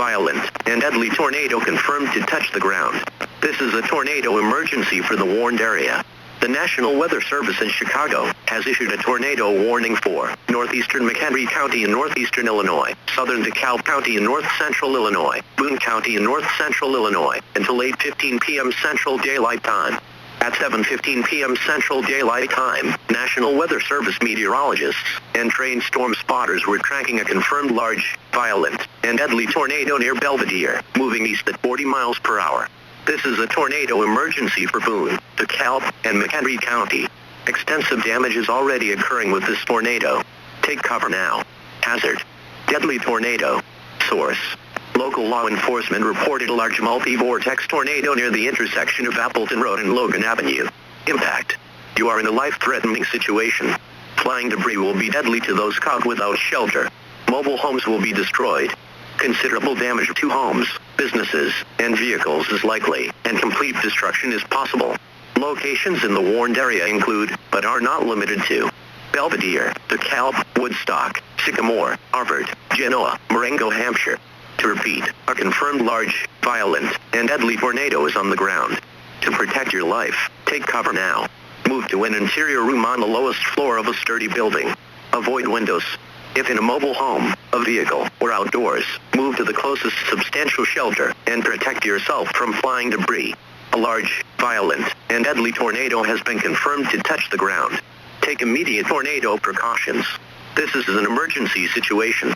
violent, and deadly tornado confirmed to touch the ground. This is a tornado emergency for the warned area. The National Weather Service in Chicago has issued a tornado warning for northeastern McHenry County in northeastern Illinois, southern DeKalb County in north-central Illinois, Boone County in north-central Illinois, until 8:15 p.m. Central Daylight Time. At 7:15 p.m. Central Daylight Time, National Weather Service meteorologists and trained storm spotters were tracking a confirmed large, violent, and deadly tornado near Belvedere, moving east at 40 miles per hour. This is a tornado emergency for Boone, DeKalb, and McHenry County. Extensive damage is already occurring with this tornado. Take cover now. Hazard: deadly tornado. Source: local law enforcement reported a large multi-vortex tornado near the intersection of Appleton Road and Logan Avenue. Impact: you are in a life-threatening situation. Flying debris will be deadly to those caught without shelter. Mobile homes will be destroyed. Considerable damage to homes, businesses, and vehicles is likely, and complete destruction is possible. Locations in the warned area include, but are not limited to, Belvedere, DeKalb, Woodstock, Sycamore, Harvard, Genoa, Marengo, Hampshire. To repeat, a confirmed large, violent, and deadly tornado is on the ground. To protect your life, take cover now. Move to an interior room on the lowest floor of a sturdy building. Avoid windows. If in a mobile home, a vehicle, or outdoors, move to the closest substantial shelter and protect yourself from flying debris. A large, violent, and deadly tornado has been confirmed to touch the ground. Take immediate tornado precautions. This is an emergency situation.